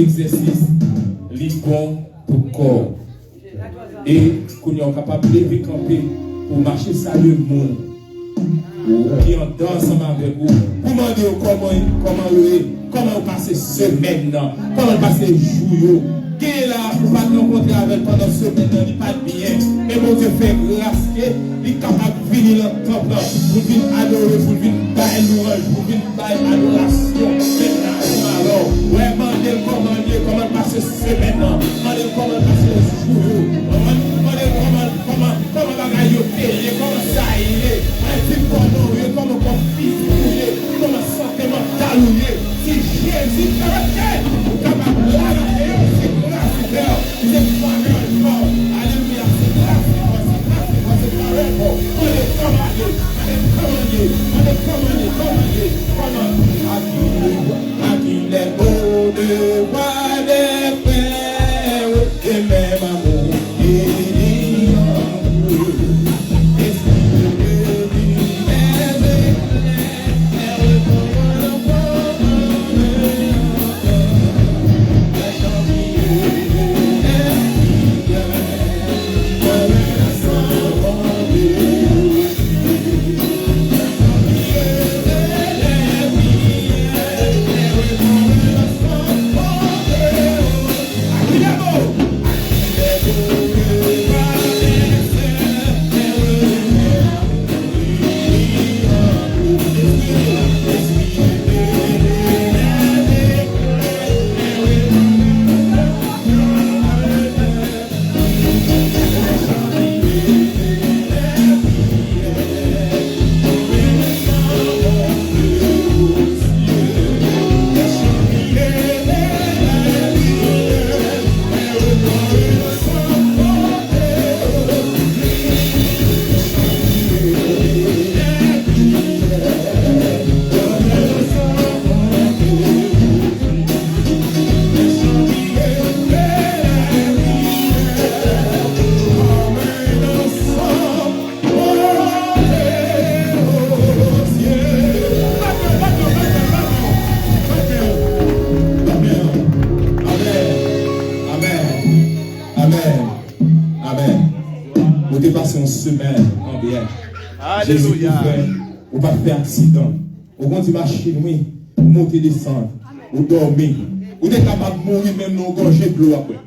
exercice, li bon pour le corps. Et qu'on est capable de lever camper pour marcher ça le monde. Qui en danse ensemble avec vous. Pour demander comment passer semaine, comment passer jour. Qui est là pour pas rencontrer avec pendant semaine, il pas de bien. Mais mon Dieu fait grâce, il est capable de venir dans le temple pour venir adorer, pour venir bailler louange, pour venir bailler adoration. Alors, ouais, demandez comment passer semaine, demandez comment passer jour, demandez comment bagaille payer, comment ça y est, comment physique, comment santé mentale, si Jésus caractère, capable de la Alléluia. Ou pas faire accident. Ou quand tu marches oui, ou monter descendre, ou dormir. Ou tu es capable de mourir même dans gorgée de l'eau après.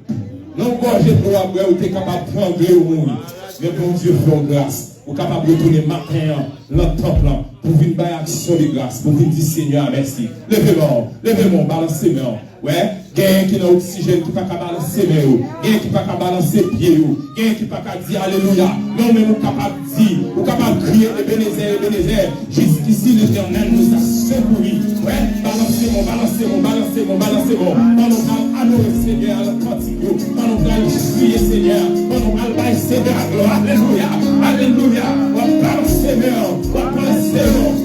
Dans gorgée de l'eau après, ou tu es capable de prendre ou mourir. Mais bon Dieu fait grâce. Ou capable de retourner matin dans le temple pour venir faire action de grâce, pour venir dire Seigneur merci. Levez-moi, balancez-moi. Ouais, quelqu'un qui a l'oxygène qui ne peut pas balancer mes roues, quelqu'un qui ne peut pas balancer pieds, quelqu'un qui ne peut pas dire Alléluia. Non, mais nous capable de dire, nous capable de crier Ebenezer. Jusqu'ici, l'Éternel nous a secouru. Ouais, balancez-moi. Pendant qu'on adore Seigneur à la cantique, pendant qu'on crier Seigneur, pendant qu'on baille Seigneur à gloire. Alléluia. Balancez-moi.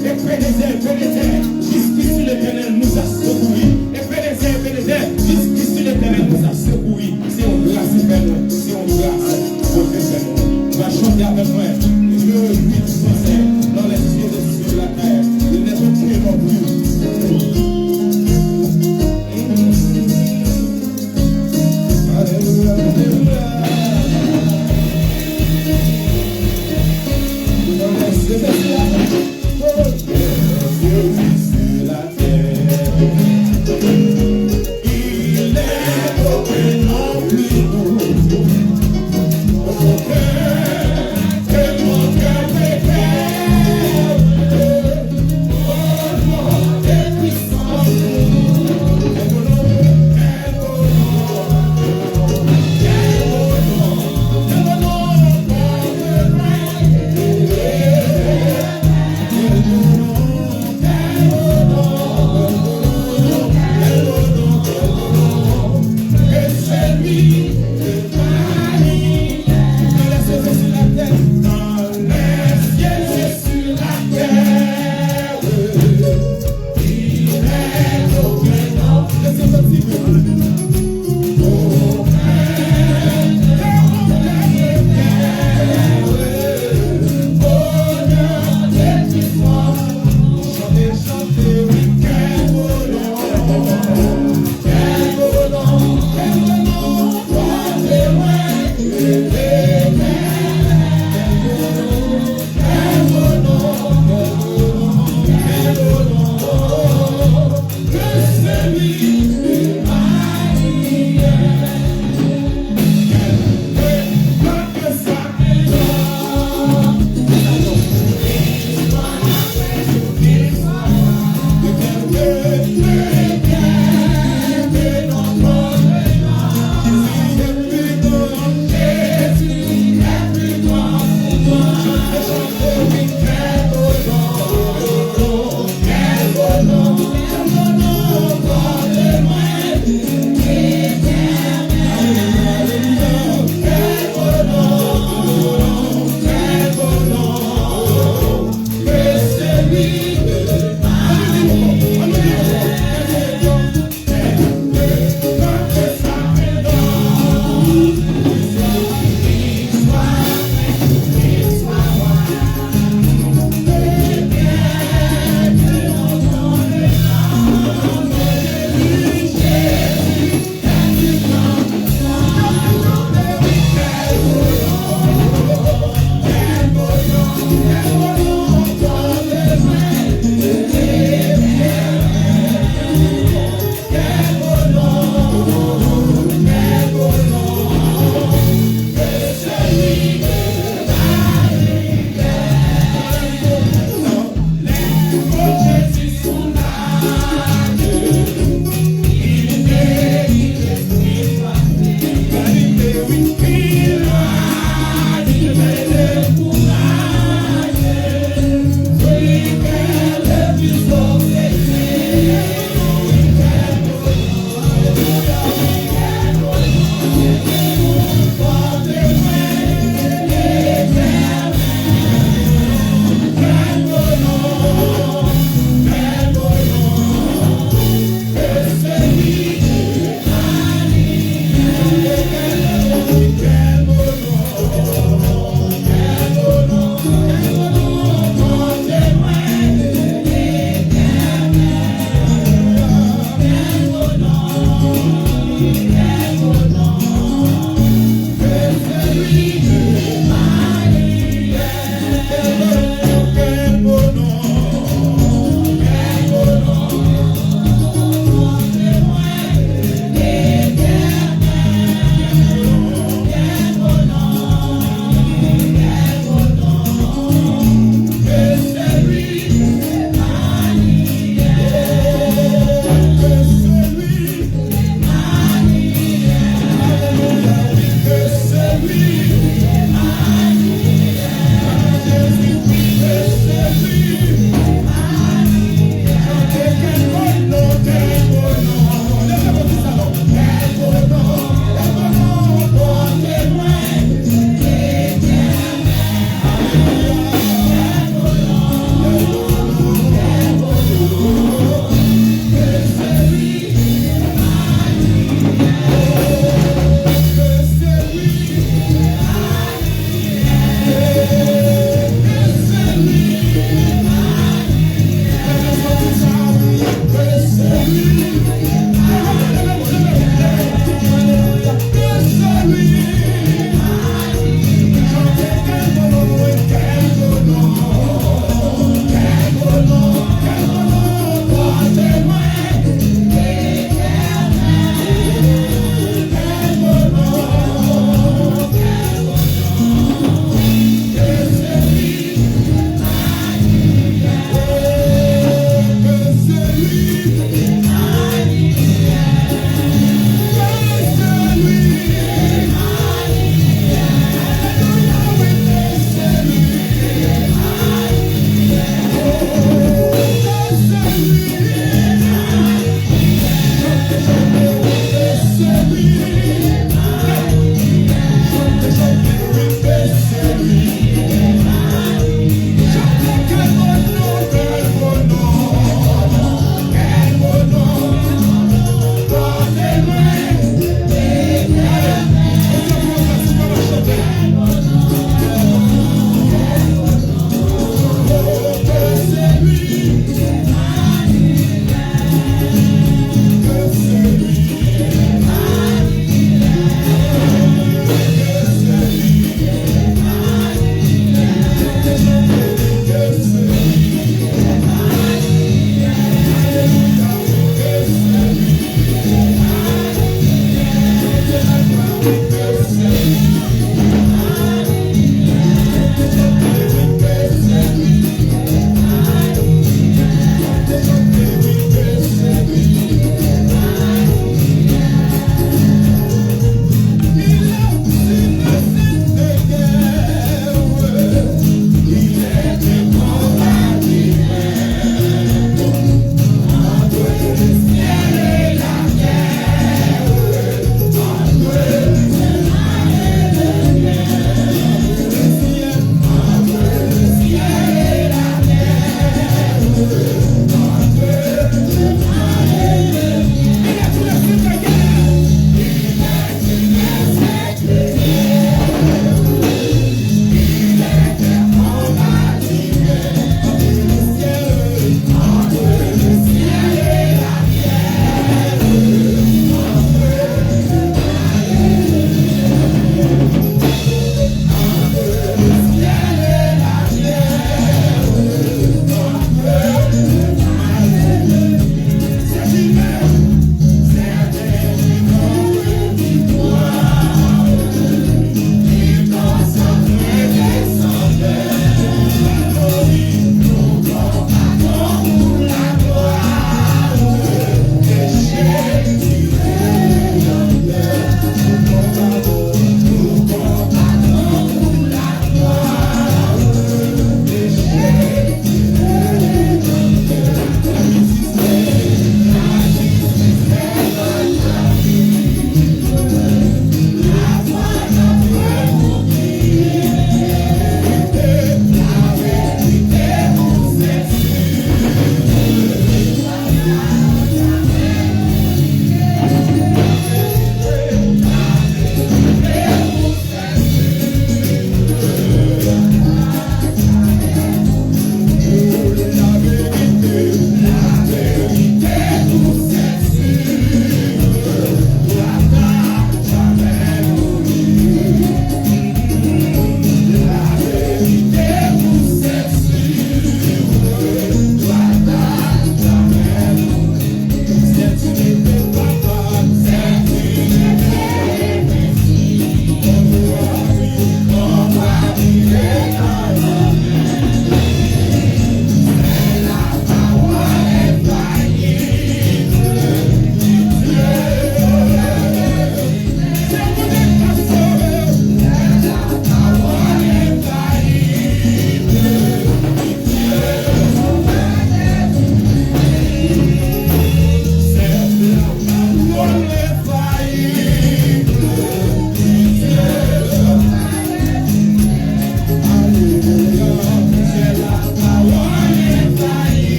Ebenezer. Jusqu'ici, l'Éternel nous a secouru. Jusqu'ici l'Éternel nous a secouru. C'est une grâce, c'est une grâce. On va chanter avec moi. Dieu, lui, du français, dans les cieux des cieux, la terre. Il n'est aucun non plus. Alléluia, alléluia. Dans les cieux des cieux, la terre. Dieu, lui, sur la terre. Que mon cœur préfère.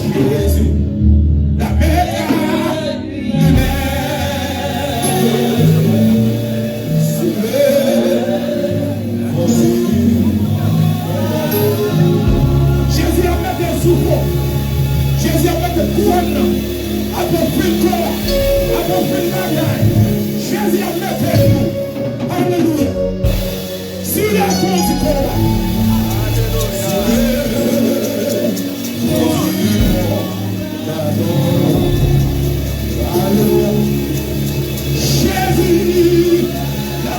Jésus, la médaille. Jésus a mis des soupons. Jésus a mis des couronnes. A compris le corps. A compris le mariage. Jésus a mis des nous. Alléluia. Sur la croix du corps. Alléluia. Jésus, la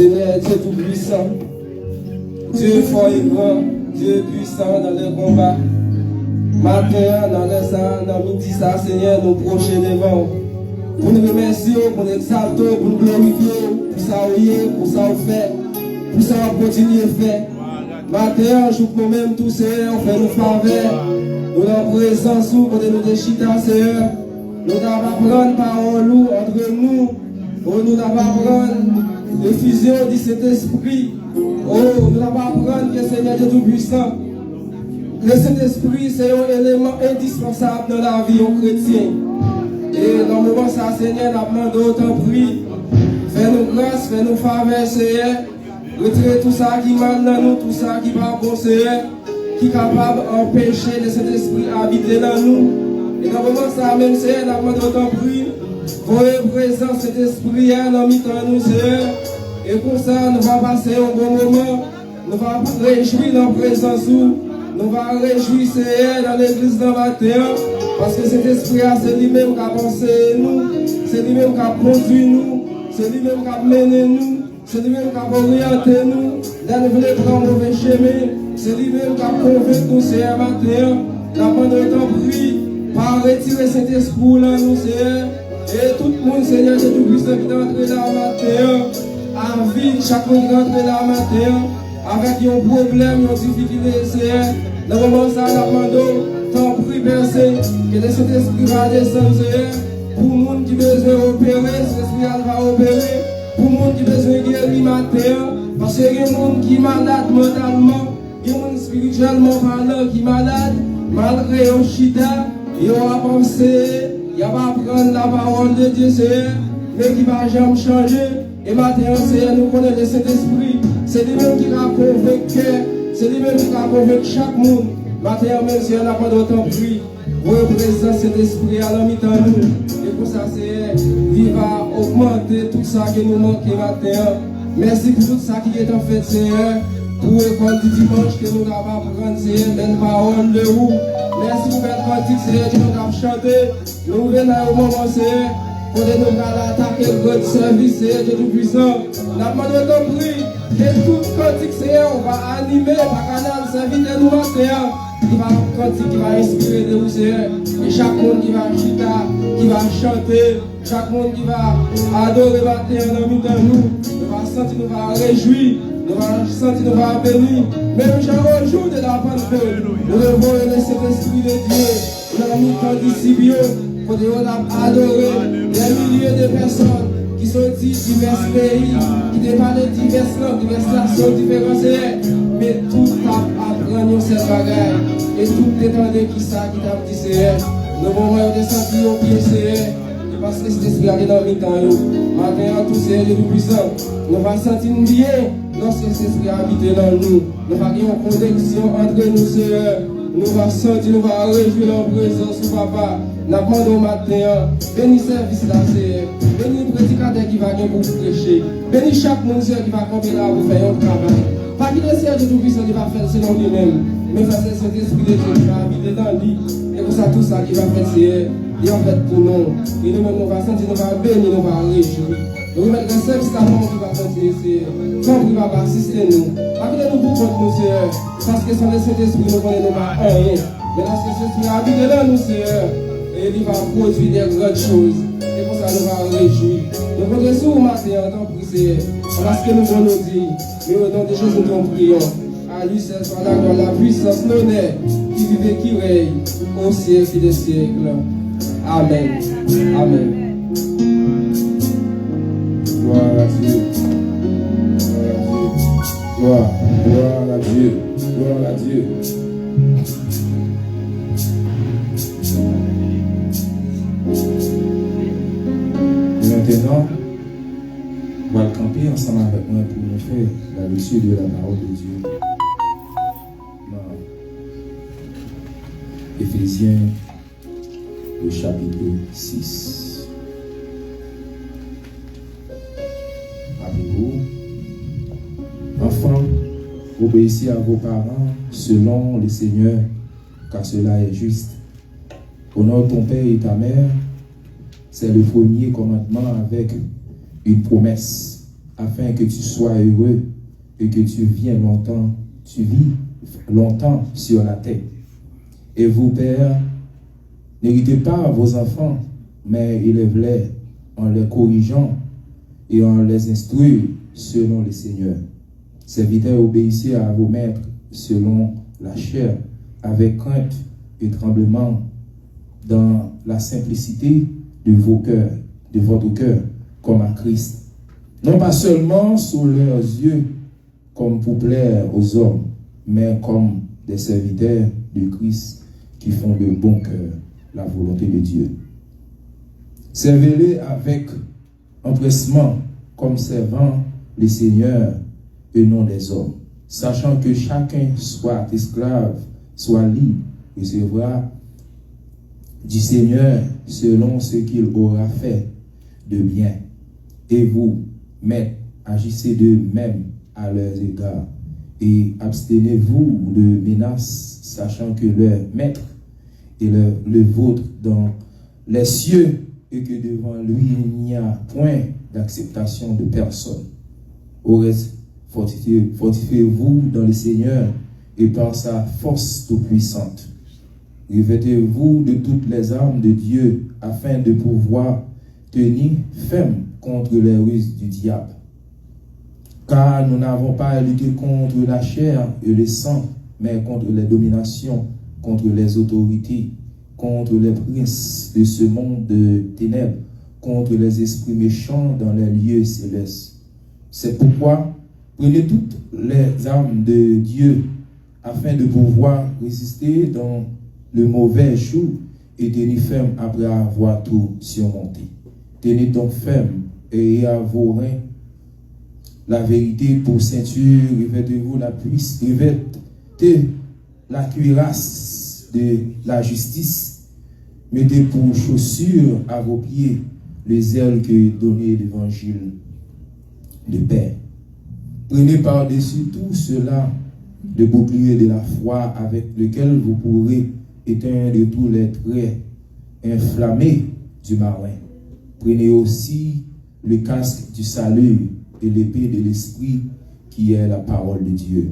Seigneur Dieu tout-puissant, Dieu fort et grand, Dieu puissant dans les combats. Matin, dans les ans, dans midi, ça, Seigneur, nous prochains devant. Pour nous remercier, pour nous exalter, pour nous glorifier, pour ça pour ça fait, pour ça continuer à faire. Matin, je vous même tout, Seigneur, on fait nos faveurs. Nous avons présence, pour nous déchirer, Seigneur. Nous avons prendre parole entre nous. Nous avons prendre le fusion de cet esprit. Nous avons prendre que Seigneur Dieu tout-puissant. Le Saint-Esprit, c'est un élément indispensable dans la vie aux chrétiens. Et dans le moment ça, Seigneur, nous demandons autant prix. Fais-nous grâce, fais-nous faveur, Seigneur. Retirez tout ça qui mène dans nous, tout ça qui va bon, Seigneur. Qui est capable d'empêcher le Saint-Esprit d'habiter dans nous. Et dans le moment ça, même, Seigneur, nous demandons autant prix. Voyez présent cet esprit dans nous, Seigneur. Et pour ça, nous allons passer un bon moment. Nous allons réjouir dans la présence. Nous allons réjouir, Seigneur, dans l'église de matin. Parce que cet esprit, c'est lui-même qui a pensé nous. C'est lui-même qui a conduit nous. C'est lui-même qui a mené nous. C'est lui-même qui a orienté nous. Là, nous voulons prendre le mauvais chemin. C'est lui-même qui a convaincu nous, Seigneur, matin. Nous avons autant pris par retirer cet esprit là, nous, Seigneur. Et tout le monde, Seigneur, c'est tout puissant qui est entré dans la matin. À vide, chaque monde qui est entré dans la matin. Avec un problème, une difficulté, Seigneur. Dans le moment où ça, nous demandons, tant pris, percé, que le Saint-Esprit va descendre, Seigneur. Pour le monde qui a besoin d'opérer, cet esprit va opérer. Pour le monde qui a besoin de guérir matin. Parce qu'il y a des gens qui sont malades mentalement. Il y a des gens spirituellement parlant qui sont malades. Malgré un chita, ils ont pensé. Il va prendre la parole de Dieu, Seigneur, mais qui ne va jamais changer. Et maintenant, Seigneur, nous connaissons le Saint-Esprit. C'est lui-même qui va convaincre, c'est lui-même qui va convaincre chaque monde. Maintenant, même si on n'a pas d'autant prix, vous représentez cet esprit à la mi-temps nous. Et pour ça, Seigneur, il va augmenter tout ça qui nous manque maintenant. Merci pour tout ça qui est en fait, Seigneur. Pour l'école du dimanche que nous avons prendre, Seigneur, belle parole de vous. Merci pour votre cantique, Seigneur, que nous avons chanté. Nous venons au moment, Seigneur, pour nous attaquer votre service, Seigneur, Dieu tout-puissant. Nous avons autant pris que tout cantique, Seigneur, on va animer par canal service de nous, Seigneur. Il va cantique qui va inspirer de vous, Seigneur. Et chaque monde qui va chuter, qui va chanter, chaque monde qui va adorer matin dans nous, nous va sentir, nous va réjouir. Nous allons sentir, nous allons bénir. Même chaque jour de la Pentecôte, nous devons laisser l'Esprit de Dieu. Nous avons mis tant d'ici bio, pour nous adorer des milliers de personnes qui sorti divers pays, qui te parle diverses langues, diverses nations, différents pays, mais tout a appris une seule bagaille, et tout est dans qui ça qui t'a dit c'est nous allons descendre au pied c'est parce que cet esprit est dans le temps. Maintenant, tout c'est le puissant. Nous allons sentir bien lorsque cet esprit habite dans nous. Nous allons avoir une connexion entre nous, Seigneur. Nous allons sentir, nous allons réjouir en présence de Papa. Nous allons matin, bénis service là, Seigneur. Bénis le prédicateur qui va venir pour prêcher. Bénis chaque monde qui va camper là pour faire un travail. Pas qu'il essaie de tout puissant qui va faire selon lui-même. Mais ça, c'est cet esprit de Dieu qui va habiter dans lui. Et pour ça, tout ça qui va faire, Seigneur. Et en fait, pour nous, et nous-mêmes, nous allons sentir, nous allons bénir, nous allons réjouir. Nous allons mettre un service à nous qui va continuer, Seigneur. Comme qui va assister nous. Pas que nous vous comptons, Seigneur. Parce que sans le Saint-Esprit, nous connaissons pas rien. Mais lorsque ce Esprit habite dans nous, Seigneur, et il va produire des grandes choses. Et pour ça, nous allons réjouir. Nous comptons sur vous matin en tant que Seigneur. Parce que nous allons nous dire, mais au nom de Jésus, nous prions. À lui seul soit la gloire, la puissance, l'honneur, qui vive et qui règne au siècle des siècles. Amen. Amen. Gloire à Dieu. Gloire à Dieu. Gloire à Dieu. Maintenant, on va camper ensemble avec moi pour nous faire la lecture de la parole de Dieu. Éphésiens, le chapitre 6. Rappelez-vous, enfants, obéissez à vos parents selon le Seigneur, car cela est juste. Honore ton père et ta mère, c'est le premier commandement avec une promesse, afin que tu sois heureux et que tu vis longtemps sur la terre. Et vous, pères, n'héritez pas vos enfants, mais élève-les en les corrigeant et en les instruisant selon le Seigneur. Serviteurs, obéissez à vos maîtres selon la chair, avec crainte et tremblement, dans la simplicité de votre cœur, comme à Christ. Non pas seulement sous leurs yeux, comme pour plaire aux hommes, mais comme des serviteurs de Christ qui font de bon cœur la volonté de Dieu. Servez-les avec empressement, comme servant les seigneurs et non les hommes, sachant que chacun soit esclave, soit libre, recevra du Seigneur selon ce qu'il aura fait de bien. Et vous, maîtres, agissez de même à leurs égards et abstenez-vous de menaces, sachant que leur maître est le vôtre dans les cieux et que devant lui il n'y a point d'acceptation de personne. Au reste, fortifiez-vous dans le Seigneur et par sa force toute-puissante. Revêtez-vous de toutes les armes de Dieu afin de pouvoir tenir ferme contre les ruses du diable. Car nous n'avons pas à lutter contre la chair et le sang, mais contre les dominations, contre les autorités, contre les princes de ce monde de ténèbres, contre les esprits méchants dans les lieux célestes. C'est pourquoi prenez toutes les armes de Dieu afin de pouvoir résister dans le mauvais jour et tenir ferme après avoir tout surmonté. Tenez donc ferme et à vos reins la vérité pour ceinture, revêtez-vous revêtez la cuirasse de la justice, mettez pour chaussure à vos pieds les zèles que donnait l'évangile de paix. Prenez par-dessus tout cela le bouclier de la foi avec lequel vous pourrez éteindre tous les traits inflammés du marin. Prenez aussi le casque du salut et l'épée de l'esprit qui est la parole de Dieu.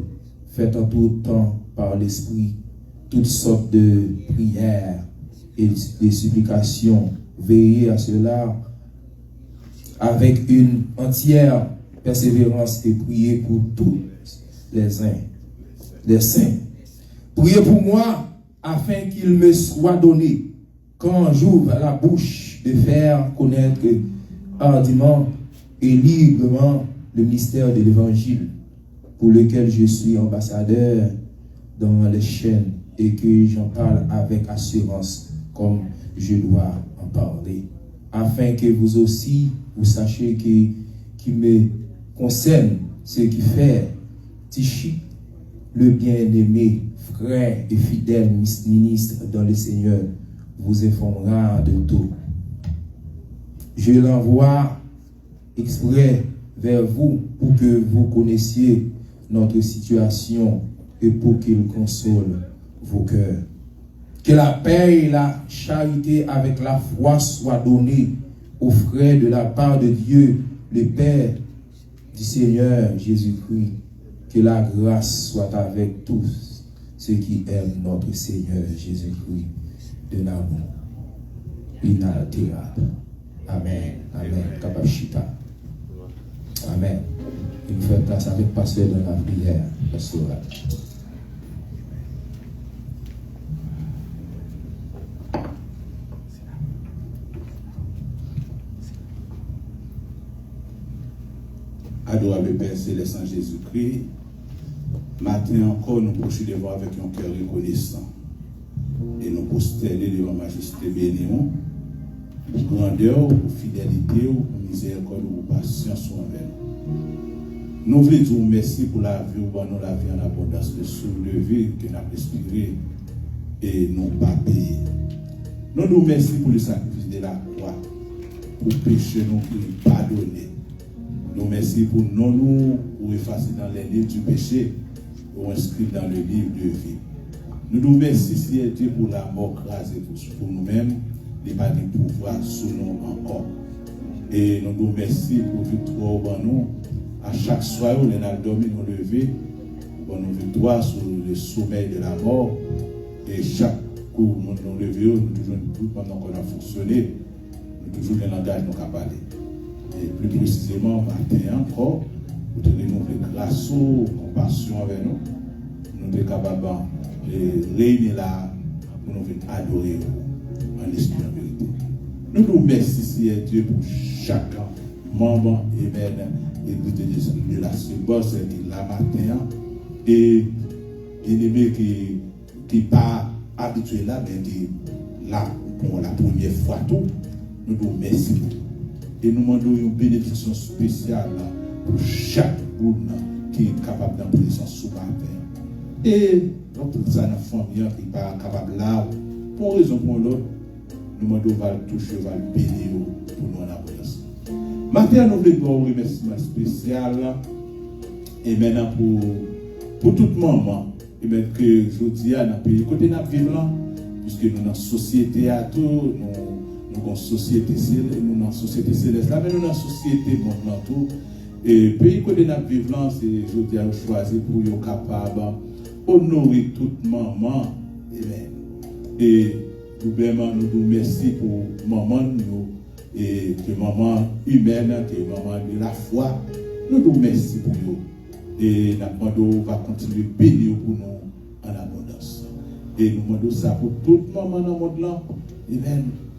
Faites en tout temps par l'esprit toutes sortes de prières et de supplications. Veillez à cela avec une entière persévérance et priez pour tous les saints. Priez pour moi afin qu'il me soit donné, quand j'ouvre la bouche, de faire connaître hardiment et librement le mystère de l'Évangile, pour lequel je suis ambassadeur dans les chaînes et que j'en parle avec assurance comme je dois en parler, afin que vous aussi, vous sachiez qui me concerne ce qui fait Tichik, le bien-aimé, frère et fidèle ministre dans le Seigneur, vous informera de tout. Je l'envoie exprès vers vous pour que vous connaissiez notre situation et pour qu'il console vos cœurs. Que la paix et la charité avec la foi soient données aux frères de la part de Dieu, le Père du Seigneur Jésus-Christ. Que la grâce soit avec tous ceux qui aiment notre Seigneur Jésus-Christ de l'amour inaltérable. Amen. Amen. Kapachita. Amen. Il nous fait place avec pasteur dans la prière pastorale. Adorable Père Céleste en Jésus-Christ, matin encore, nous poursuivons devant avec un cœur reconnaissant et nous prosterner devant majesté bénéon, pour grandeur, pour fidélité, pour miséricorde, pour patience envers nous. Nous voulons dire merci pour la vie, pour nous la vie en abondance, le soulever que nous avons respiré et nous pas payé. Nous nous remercions pour le sacrifice de la croix, pour pécher nous qui pardonner. Nous remercions pour nous effacer dans les livres du péché, pour inscrire dans le livre de vie. Nous nous remercions, Seigneur Dieu, pour la mort crasée pour nous-mêmes, les pas de pouvoir sur nous encore. Et nous nous remercions pour victoire nous. À chaque soir, nous avons dormi, nous lever, pour nous victoire sur le sommeil de la mort. Et chaque coup, nous nous levons, nous toujours pendant qu'on a fonctionné, nous toujours le langage nous avons parlé. Et plus précisément, matin encore, pour te renouveler grâce, compassion avec nous, nous sommes capables de réunir là pour nous adorer en esprit en vérité. Nous nous remercions, Seigneur Dieu, pour chaque membre de la Sébos qui est là matin et bien-aimé qui n'est pas habitué là, mais qui est là pour la première fois tout. Nous nous remercions. Et nous demandons une bénédiction spéciale pour chaque monde qui est capable d'en présence sous ma terre. Et notre famille qui n'est pas capable là, pour une raison ou pour l'autre, nous demandons de le toucher, de le bénir pour nous en abondance. Maintenant, nous voulons un remerciement spécial et maintenant pour toute maman, et bien que je dis à notre pays, côté notre vivant, puisque nous dans la société à tout, nous avons société céleste, nous dans société céleste là, mais nous dans société monde tout. Et pays côté notre vivant, c'est je dis à choisir pour être capable honorer toute maman, et nous nous remercions pour maman et que maman humaine, que maman de la foi, nous nous remercions pour vous. Et nous va continuer à bénir pour nous en abondance. Et nous demandons ça pour toute maman dans le monde là,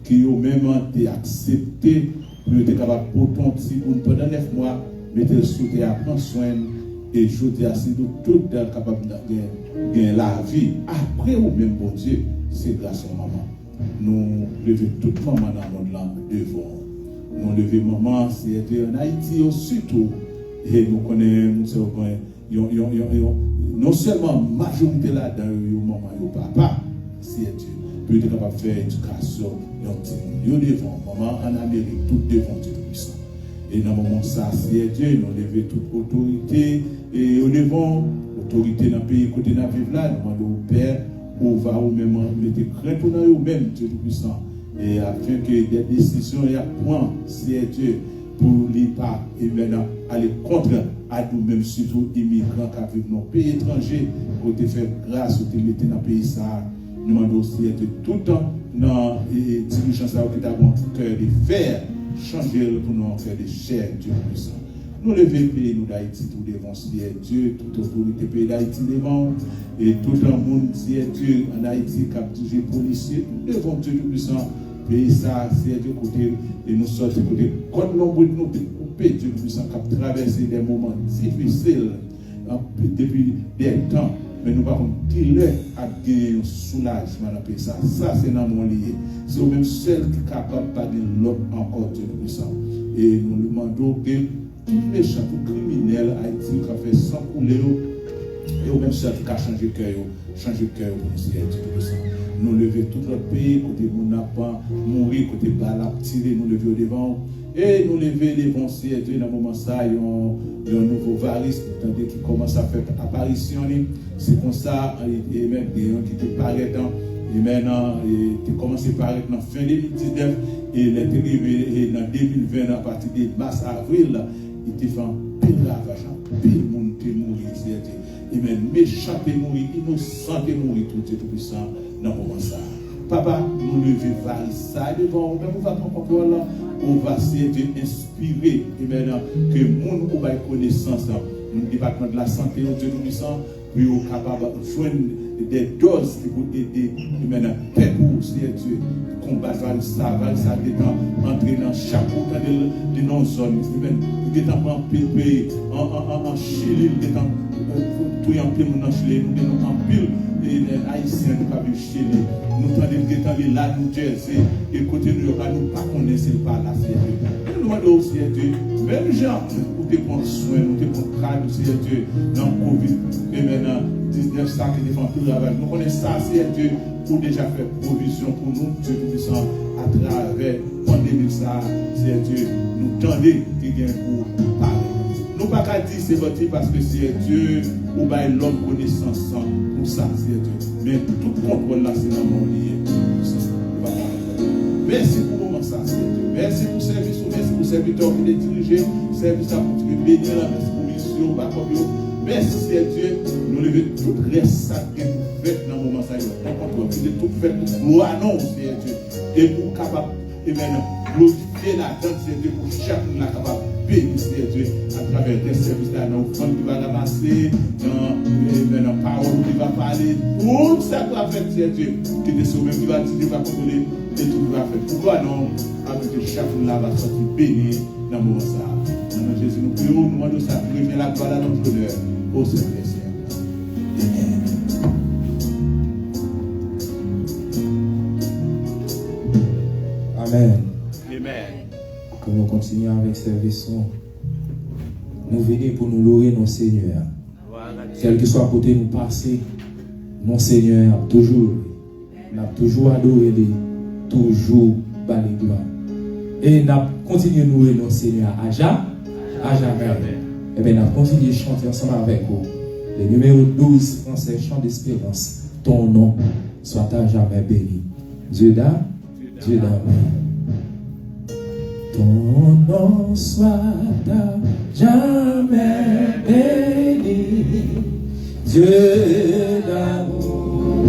qui ont même été acceptés pour être capables de porter un petit bout pendant 9 mois, mettre le soutien à prendre soin et je dis à tout capable de gagner la vie. Après, ou même bon Dieu, c'est grâce à maman. Nous levons toute maman dans le monde là devant. Nous levons maman, c'était en Haïti surtout. Et nous connaissons, non seulement majorité là dans maman et papa, c'est Dieu. Peut être capable de faire éducation, devant maman en Amérique, tout devant Dieu puissant. Et dans le moment ça, c'est Dieu, nous levons toute autorité et au devant, l'autorité dans le pays côté de la vie là, nous demandons au Père, pour va ou même mettre crainte pour nous même Dieu puissant. Et afin que des décisions y prendre, c'est Dieu, pour ne pas aller contre à nous-mêmes, surtout immigrants qui vivent dans nos pays étrangers, pour te faire grâce, pour te mettre dans le pays ça. Nous demandons aussi de tout le temps dans les dirigeants qui ont un cœur de fer, changer pour nous faire des chairs, Dieu puissant. Nous levons le pays nous d'Haïti, tout devant Dieu, toute autorité pays d'Haïti devant, et tout le monde, Dieu en Haïti, qui a toujours policier, tout devant Dieu puissant, pays ça, c'est Dieu côté, et nous sortons côté, contre l'ombre de nous, paix, Dieu puissant, qui a traversé des moments difficiles depuis des temps. Mais nous ne pouvons pas gagner un soulagement dans ça. Ça, c'est dans mon lié. C'est même seul qui est capable de parler l'autre encore, Dieu puissant. Et nous demandons que tout méchant, tout criminel, Haïti, qui a fait sans couler, et au même seul qui a changé de cœur pour nous, Dieu puissant. Nous lever tout notre pays, côté nous n'a pas mourir, côté balle tirer, nous lever au devant. Et nous lever les bons Dieu dans le moment ça, il y a un nouveau virus qui commence à faire apparition. C'est comme ça, et même qui te paraît et maintenant, qui commence à paraître dans fin 2019 et il est arrivé dans 2020 à partir de mars avril, il te fait un pile ravage, pile monde te mourir, et même méchant te mourir, innocent te mourir, tout est puissant dans le moment ça. Papa, nous lever virus ça devant, mais on va prendre là. On va essayer d'inspirer et maintenant que le monde ait connaissance dans le département de la santé, Dieu puissant, pour être capable de joindre des doses qui vont aider et maintenant pour Dieu combattre ça entrer dans chaque côté de nos zones. Nous sommes en pile pays, en Chili, nous sommes en pile dans Chili, nous sommes en pile Haïtiens, nous pas Chili. Nous sommes là, New Jersey, et côté New York, nous ne connaissons pas la CFE. Nous demandons aussi Dieu, même gens, pour te prendre soin, nous te prendre cas aussi Dieu, dans le Covid, et maintenant, 19 ça qui défend tout le travail. Nous connaissons ça, c'est Dieu, pour déjà faire provision pour nous, Dieu puissant, à travers la pandémie, ça, c'est Dieu, nous tendez qui vient pour parler. Nous ne pouvons pas dire c'est votre parce que c'est Dieu, ou bien l'homme connaissance pour ça, c'est Dieu. Mais tout contrôle là, c'est dans mon lié. Merci pour le moment, ça, c'est Dieu. Merci pour le service, merci pour le serviteur qui est dirigé, service à pour bénir, merci pour mission, merci, c'est Dieu. Nous levons tout le reste ça que vous faites dans le moment, ça, nous tout fait pour gloire, non, c'est Dieu. Et pour capable, et maintenant, glorifier la donne, c'est Dieu, pour chacun capable. Bénissez Dieu à travers des services là, dans le fond qui va ramasser, dans la parole qui va parler, tout ça doit faire, c'est Dieu, qui est sauvé, qui va dire, qui va contrôler, et tout va faire. Pourquoi non, avec chaque là va sortir béni dans le moment ça. Dans le nom de Jésus, nous prions, nous demandons ça, pour revenir la gloire à notre honneur, au Seigneur. Amen. Amen. Que nous continuons avec service. Nous venons pour nous louer nos Seigneurs. Quel que soit côté nous passer, nos Seigneurs toujours, nous avons toujours adoré, toujours balé gloire. Et nous continuons de louer nos Seigneurs à jamais. Et bien nous continuons de chanter ensemble avec vous. Le numéro 12 français, chant d'espérance. Ton nom soit à jamais béni. Dieu d'amour. Ton nom soit à jamais béni, Dieu d'amour,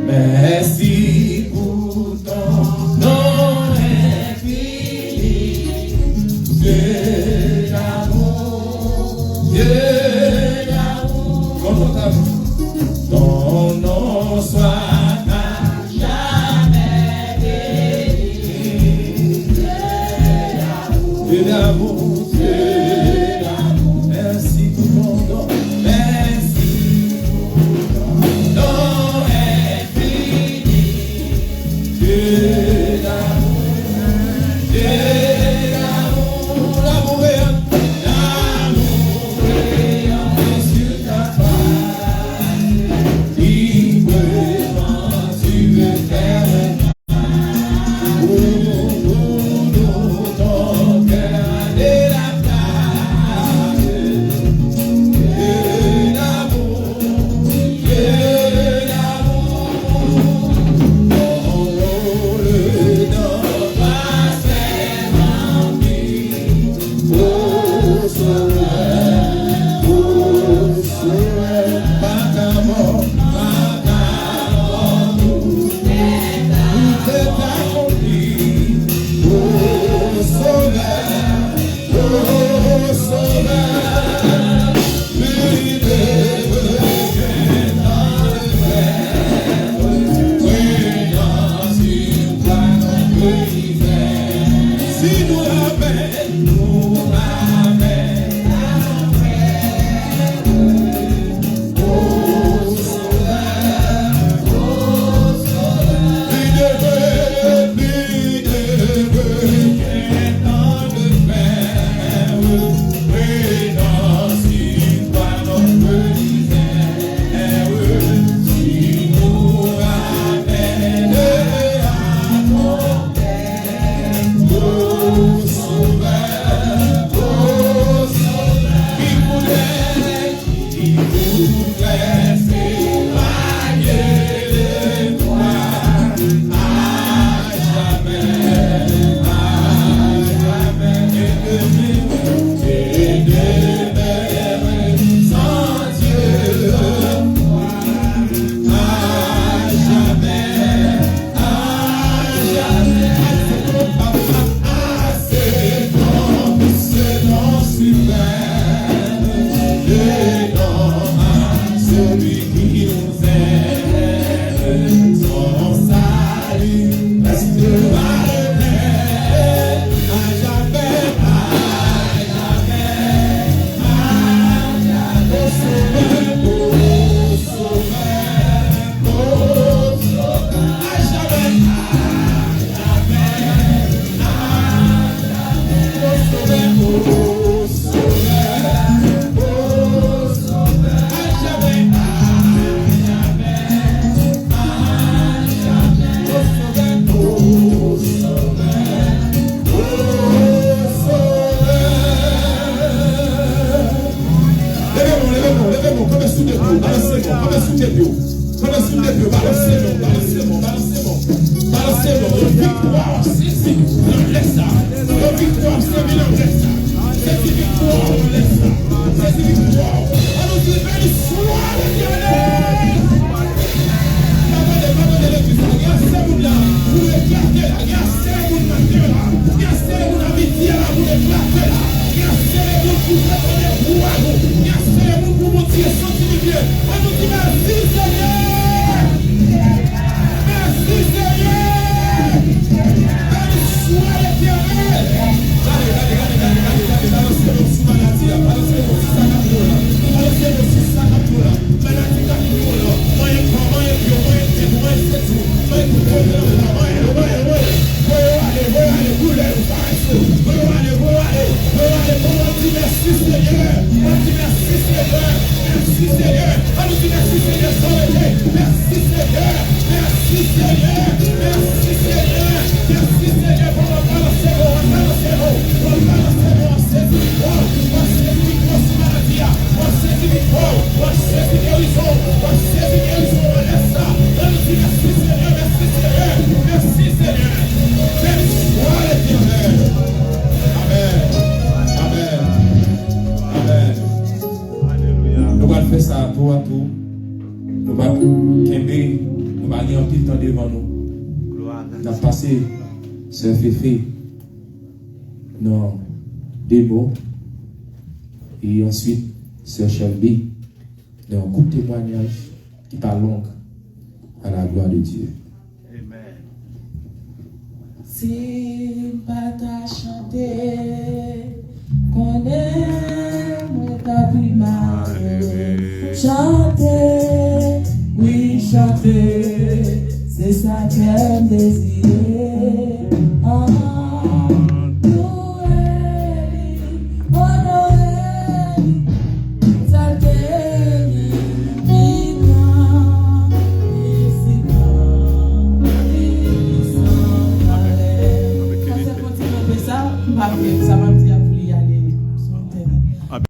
merci pour ton nom infini, Dieu d'amour, ton nom soit Dieu d'amour, merci pour ton don, merci tout. Nous va Kembe, nous va aller en pile temps devant nous. Nous avons passé ce Féfé. Non, des mots. Et ensuite, Sœur Shelby, dans un coup de témoignage qui parle longue à la gloire de Dieu. Amen. Si pas ta chanter, qu'on aime ta primaire, chanter, oui chanter, c'est ça qu'elle désire.